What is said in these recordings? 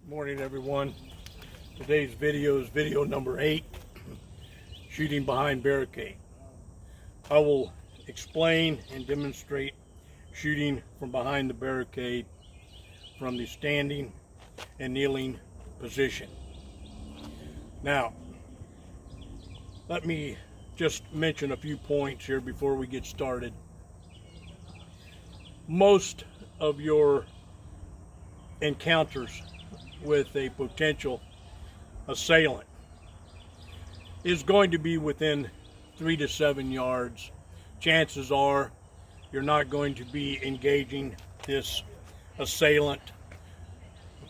Morning, everyone. Today's video is video number 8, shooting behind barricade. I will explain and demonstrate shooting from behind the barricade from the standing and kneeling position. Now, let me just mention a few points here before we get started. Most of your encounters with a potential assailant is going to be within 3 to 7 yards. Chances are you're not going to be engaging this assailant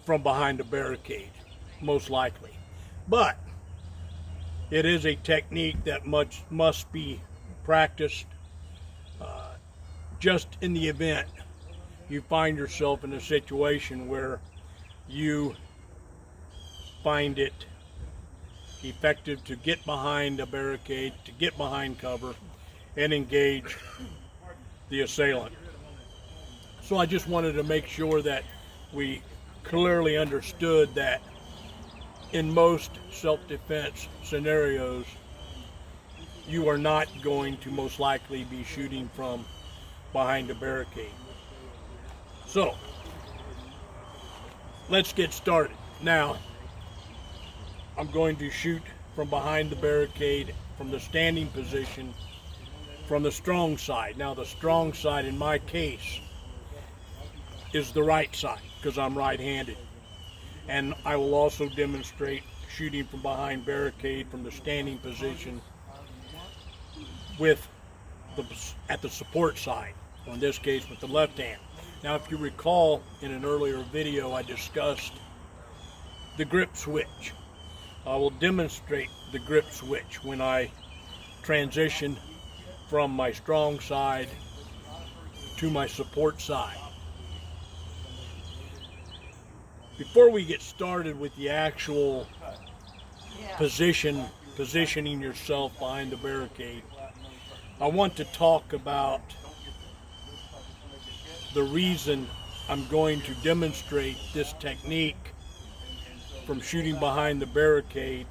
from behind a barricade, most likely. But it is a technique that must be practiced just in the event you find yourself in a situation where you find it effective to get behind a barricade, to get behind cover, and engage the assailant. So I just wanted to make sure that we clearly understood that in most self-defense scenarios, you are not going to most likely be shooting from behind a barricade. So, let's get started. Now, I'm going to shoot from behind the barricade from the standing position from the strong side. Now, the strong side in my case is the right side because I'm right-handed. And I will also demonstrate shooting from behind barricade from the standing position at the support side, or in this case with the left hand. Now, if you recall, in an earlier video, I discussed the grip switch. I will demonstrate the grip switch when I transition from my strong side to my support side. Before we get started with the actual positioning yourself behind the barricade, I want to talk about the reason I'm going to demonstrate this technique from shooting behind the barricade,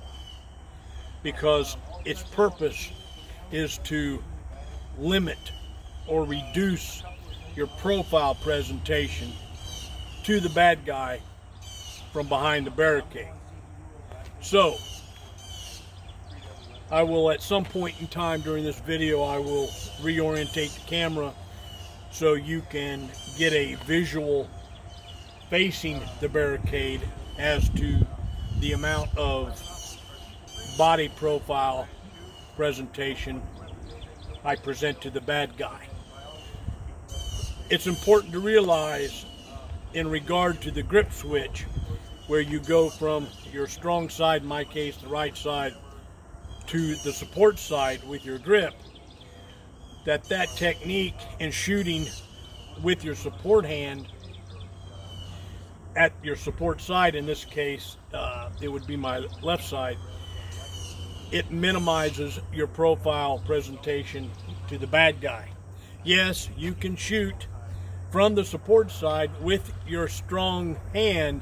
because its purpose is to limit or reduce your profile presentation to the bad guy from behind the barricade. So, I will at some point in time during this video, I will reorientate the camera so you can get a visual facing the barricade as to the amount of body profile presentation I present to the bad guy. It's important to realize in regard to the grip switch, where you go from your strong side, in my case the right side, to the support side with your grip, that technique in shooting with your support hand at your support side, in this case it would be my left side, it minimizes your profile presentation to the bad guy. Yes, you can shoot from the support side with your strong hand,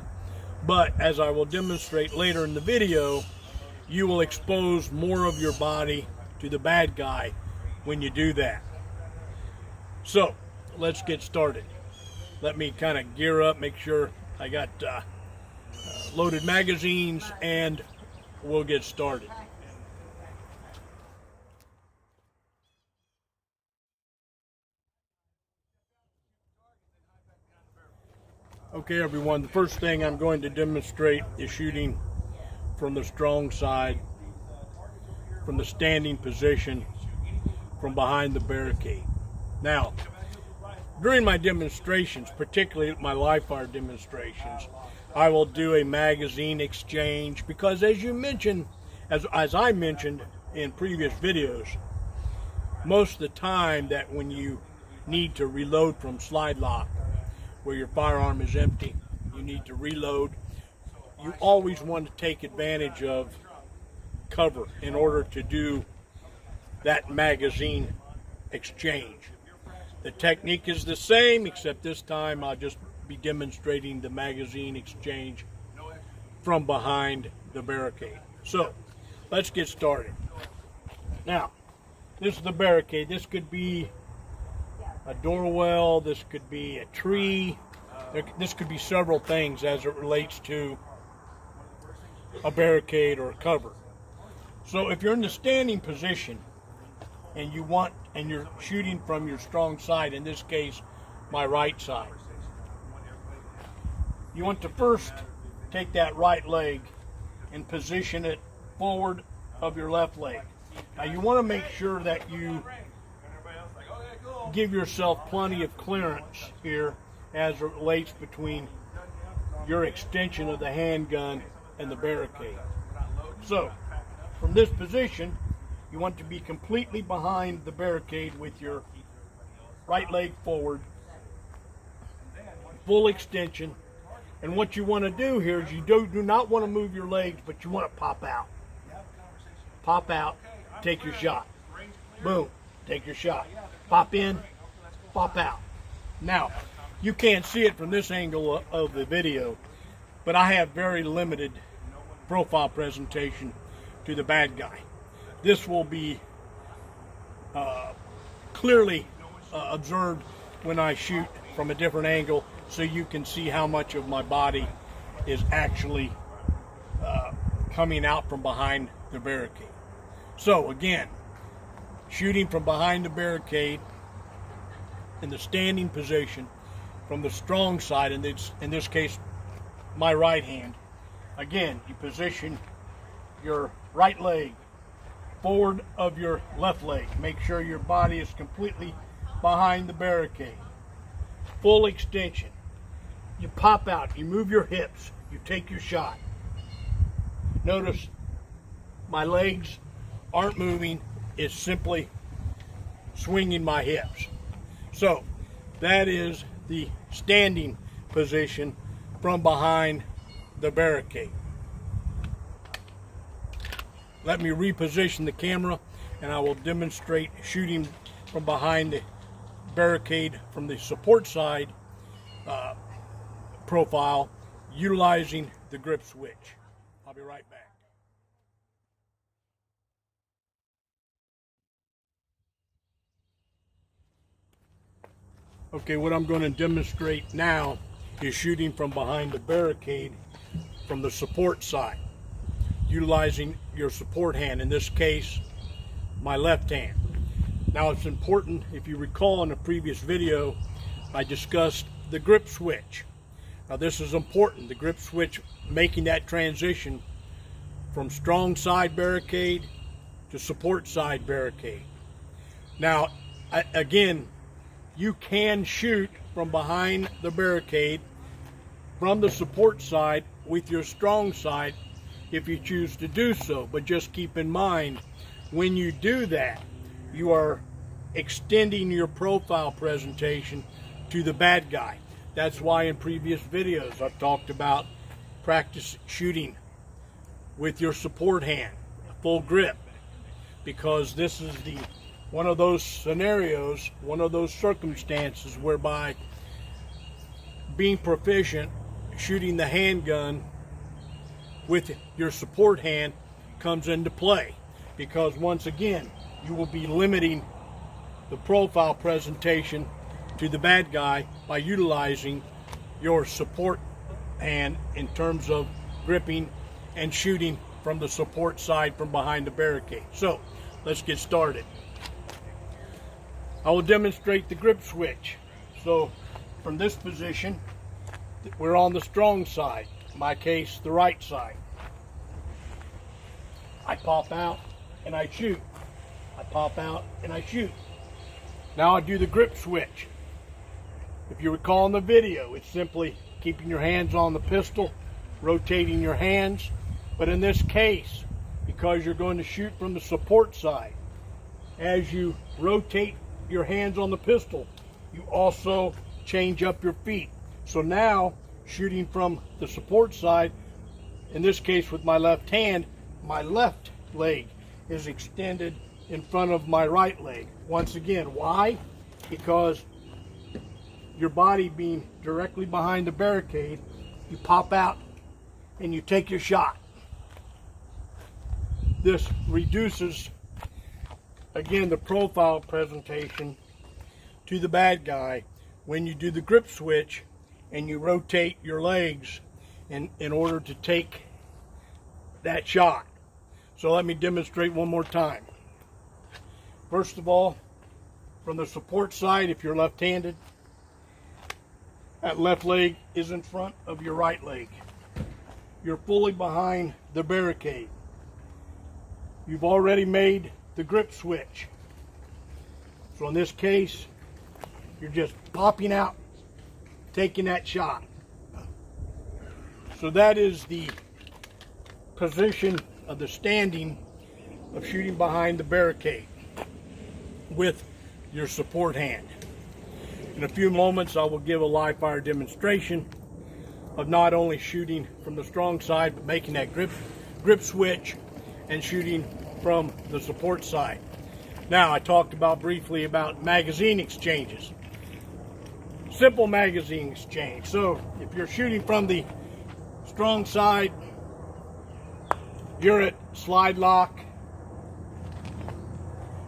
but as I will demonstrate later in the video, you will expose more of your body to the bad guy when you do that. So, let's get started. Let me kind of gear up, make sure I got loaded magazines, and we'll get started. Okay, everyone, the first thing I'm going to demonstrate is shooting from the strong side, from the standing position, from behind the barricade. Now, during my demonstrations, particularly my live fire demonstrations, I will do a magazine exchange because, as you mentioned, as I mentioned in previous videos, most of the time that when you need to reload from slide lock, where your firearm is empty, you need to reload, you always want to take advantage of cover in order to do that magazine exchange. The technique is the same, except this time I'll just be demonstrating the magazine exchange from behind the barricade. So let's get started. Now, this is the barricade. This could be a doorwell, this could be a tree, this could be several things as it relates to a barricade or a cover. So if you're in the standing position and you're shooting from your strong side, in this case my right side, you want to first take that right leg and position it forward of your left leg. Now you want to make sure that you give yourself plenty of clearance here as it relates between your extension of the handgun and the barricade. So from this position, you want to be completely behind the barricade with your right leg forward, full extension. And what you want to do here is you do not want to move your legs, but you want to pop out. Pop out, take your shot. Boom, take your shot. Pop in, pop out. Now, you can't see it from this angle of the video, but I have very limited profile presentation to the bad guy. This will be clearly observed when I shoot from a different angle, so you can see how much of my body is actually coming out from behind the barricade. So again, shooting from behind the barricade in the standing position from the strong side, in this case my right hand. Again, you position your right leg forward of your left leg. Make sure your body is completely behind the barricade. Full extension. You pop out, you move your hips, you take your shot. Notice my legs aren't moving, it's simply swinging my hips. So that is the standing position from behind the barricade. Let me reposition the camera and I will demonstrate shooting from behind the barricade from the support side profile utilizing the grip switch. I'll be right back. Okay, what I'm going to demonstrate now is shooting from behind the barricade from the support side, utilizing your support hand, in this case my left hand. Now it's important, if you recall in a previous video I discussed the grip switch. Now this is important, the grip switch, making that transition from strong side barricade to support side barricade. Now again, you can shoot from behind the barricade from the support side with your strong side if you choose to do so, but just keep in mind when you do that you are extending your profile presentation to the bad guy. That's why in previous videos I've talked about practice shooting with your support hand, full grip, because this is one of those scenarios, one of those circumstances whereby being proficient shooting the handgun with your support hand comes into play, because once again you will be limiting the profile presentation to the bad guy by utilizing your support hand in terms of gripping and shooting from the support side from behind the barricade. So let's get started. I will demonstrate the grip switch. So from this position, we're on the strong side, in my case the right side. I pop out and I shoot. I pop out and I shoot. Now I do the grip switch. If you recall in the video, it's simply keeping your hands on the pistol, rotating your hands. But in this case, because you're going to shoot from the support side, as you rotate your hands on the pistol, you also change up your feet. So now, shooting from the support side, in this case with my left hand, my left leg is extended in front of my right leg. Once again, why? Because your body being directly behind the barricade, you pop out and you take your shot. This reduces, again, the profile presentation to the bad guy when you do the grip switch and you rotate your legs in order to take that shot. So let me demonstrate one more time. First of all, from the support side, if you're left-handed, that left leg is in front of your right leg. You're fully behind the barricade. You've already made the grip switch. So in this case, you're just popping out, taking that shot. So that is the position of the standing of shooting behind the barricade with your support hand. In a few moments, I will give a live fire demonstration of not only shooting from the strong side, but making that grip switch and shooting from the support side. Now, I talked briefly about magazine exchanges. Simple magazine exchange. So if you're shooting from the strong side, you're at slide lock,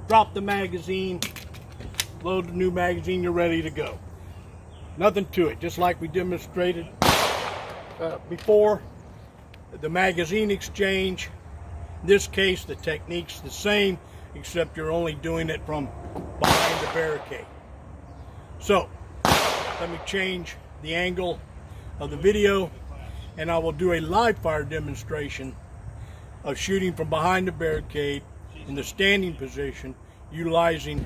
drop the magazine, load the new magazine, you're ready to go. Nothing to it, just like we demonstrated before. The magazine exchange, in this case the technique's the same, except you're only doing it from behind the barricade. So let me change the angle of the video and I will do a live fire demonstration of shooting from behind the barricade in the standing position, utilizing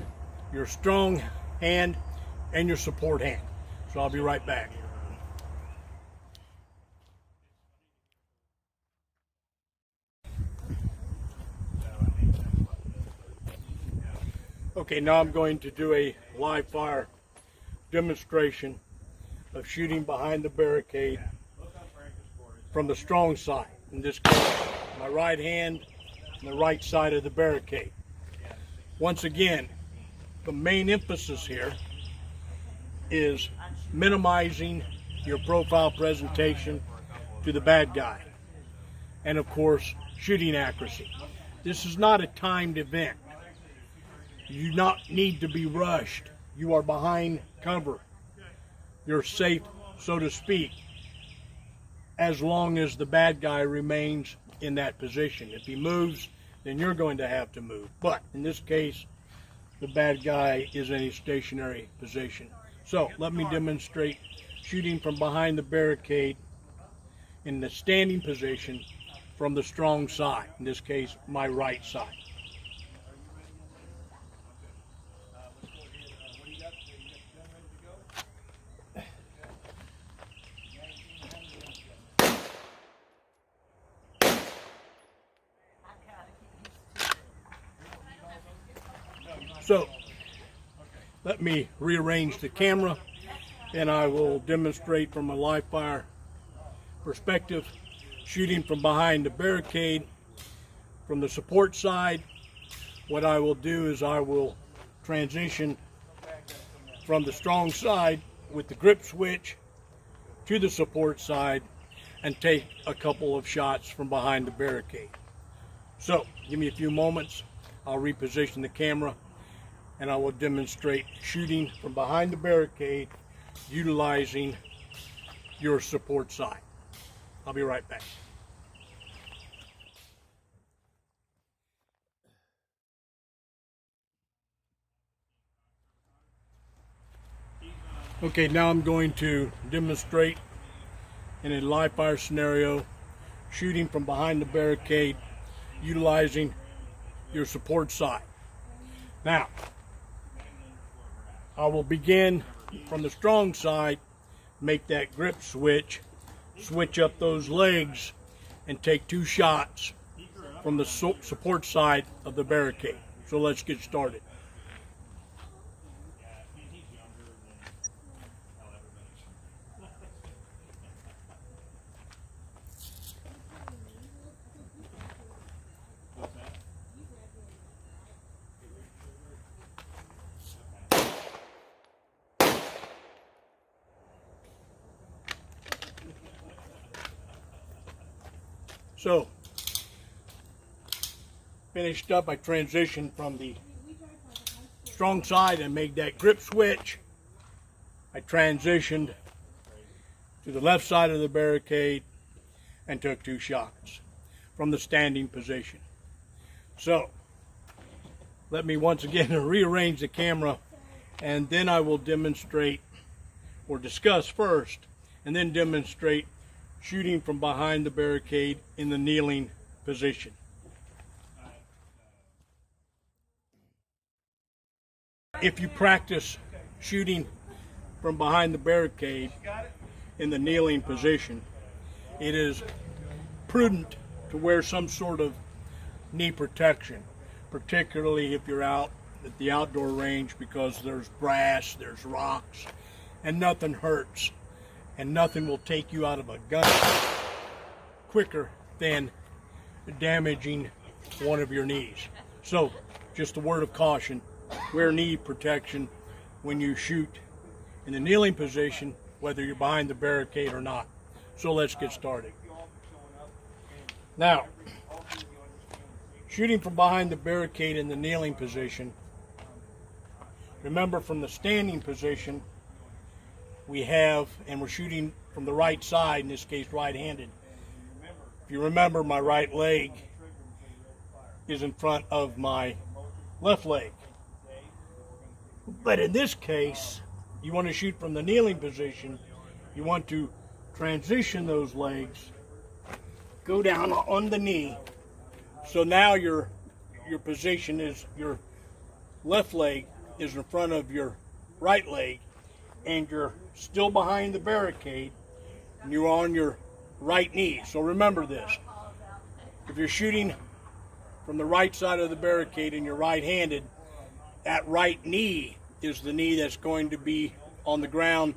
your strong hand and your support hand. So I'll be right back. Okay, now I'm going to do a live fire demonstration of shooting behind the barricade from the strong side. In this case, my right hand and the right side of the barricade. Once again, the main emphasis here is minimizing your profile presentation to the bad guy. And of course, shooting accuracy. This is not a timed event. You do not need to be rushed. You are behind cover. You're safe, so to speak, as long as the bad guy remains in that position. If he moves, then you're going to have to move. But in this case, the bad guy is in a stationary position. So let me demonstrate shooting from behind the barricade in the standing position from the strong side. In this case, my right side. So let me rearrange the camera and I will demonstrate from a live fire perspective shooting from behind the barricade from the support side. What I will do is I will transition from the strong side with the grip switch to the support side and take a couple of shots from behind the barricade. So give me a few moments, I'll reposition the camera and I will demonstrate shooting from behind the barricade utilizing your support side. I'll be right back. Okay, now I'm going to demonstrate in a live fire scenario shooting from behind the barricade utilizing your support side. Now, I will begin from the strong side, make that grip switch, switch up those legs, and take two shots from the support side of the barricade. So let's get started. So, finished up, I transitioned from the strong side and made that grip switch. I transitioned to the left side of the barricade and took 2 shots from the standing position. So, let me once again rearrange the camera, and then I will demonstrate, or discuss first, and then demonstrate shooting from behind the barricade in the kneeling position. If you practice shooting from behind the barricade in the kneeling position, it is prudent to wear some sort of knee protection, particularly if you're out at the outdoor range, because there's grass, there's rocks, and nothing hurts, and nothing will take you out of a gun quicker than damaging one of your knees. So, just a word of caution, wear knee protection when you shoot in the kneeling position, whether you're behind the barricade or not. So let's get started. Now, shooting from behind the barricade in the kneeling position, remember from the standing position, we have, and we're shooting from the right side, in this case right-handed. If you remember, my right leg is in front of my left leg. But in this case, you want to shoot from the kneeling position. You want to transition those legs, go down on the knee. So now your position is, your left leg is in front of your right leg, and you're still behind the barricade, and you're on your right knee. So remember this. If you're shooting from the right side of the barricade and you're right-handed, that right knee is the knee that's going to be on the ground.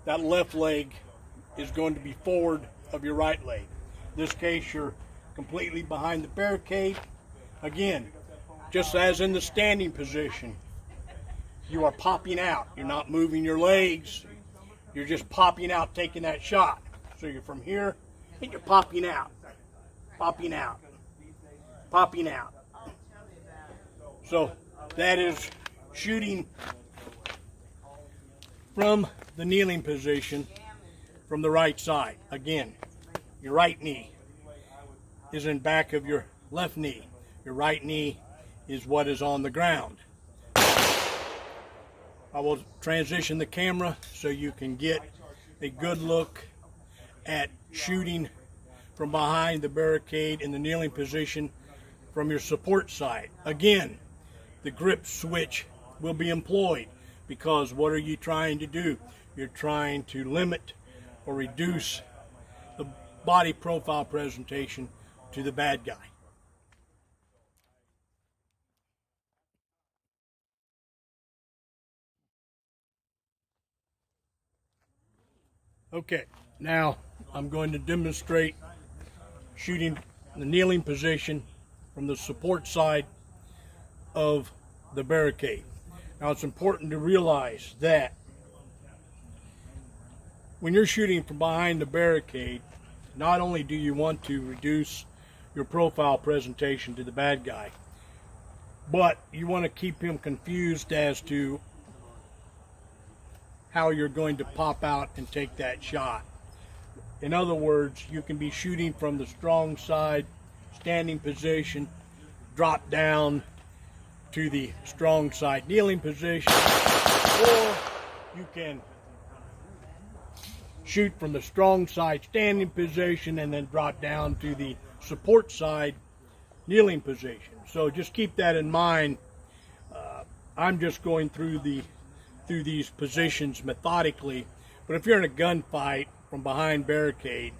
That left leg is going to be forward of your right leg. In this case, you're completely behind the barricade. Again, just as in the standing position, you are popping out. You're not moving your legs. You're just popping out, taking that shot. So you're from here, and you're popping out, popping out, popping out. So that is shooting from the kneeling position from the right side. Again, your right knee is in back of your left knee. Your right knee is what is on the ground. I will transition the camera so you can get a good look at shooting from behind the barricade in the kneeling position from your support side. Again, the grip switch will be employed, because what are you trying to do? You're trying to limit or reduce the body profile presentation to the bad guy. Okay, now I'm going to demonstrate shooting the kneeling position from the support side of the barricade. Now, it's important to realize that when you're shooting from behind the barricade, not only do you want to reduce your profile presentation to the bad guy, but you want to keep him confused as to how you're going to pop out and take that shot. In other words, you can be shooting from the strong side, standing position, drop down to the strong side kneeling position, or you can shoot from the strong side standing position and then drop down to the support side kneeling position. So just keep that in mind. I'm just going through these positions methodically, but if you're in a gunfight from behind barricade,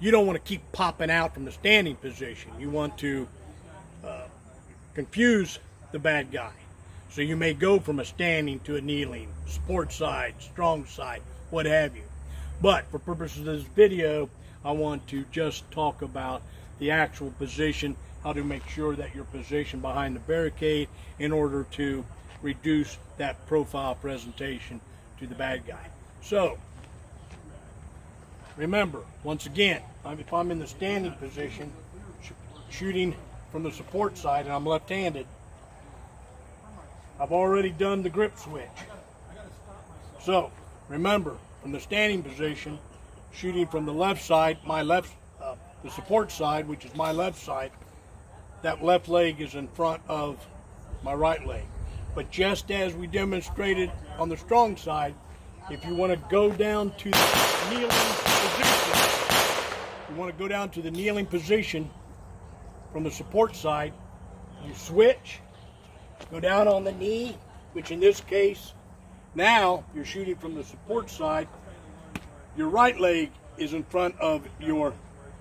you don't want to keep popping out from the standing position. You want to confuse the bad guy. So you may go from a standing to a kneeling, support side, strong side, what have you. But for purposes of this video, I want to just talk about the actual position, how to make sure that you're positioned behind the barricade in order to reduce that profile presentation to the bad guy. So, remember, once again, if I'm in the standing position, shooting from the support side, and I'm left-handed, I've already done the grip switch. So, remember, from the standing position, shooting from the left side, the support side, which is my left side, that left leg is in front of my right leg. But just as we demonstrated on the strong side, if you want to go down to the kneeling position, from the support side, you switch, go down on the knee, which in this case, now you're shooting from the support side. Your right leg is in front of your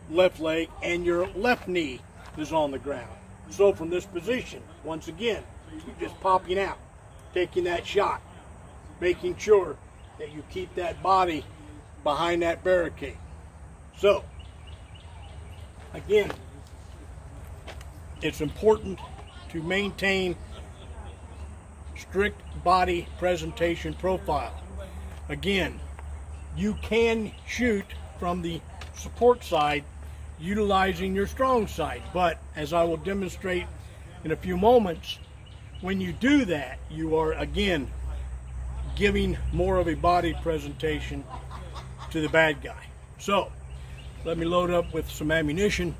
left leg and your left knee is on the ground. So from this position, once again, you're just popping out, taking that shot, making sure that you keep that body behind that barricade. So, again, it's important to maintain strict body presentation profile. Again, you can shoot from the support side utilizing your strong side, but as I will demonstrate in a few moments, when you do that, you are again giving more of a body presentation to the bad guy. So let me load up with some ammunition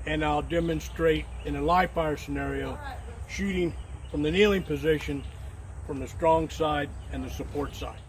and I'll demonstrate in a live fire scenario shooting from the kneeling position from the strong side and the support side.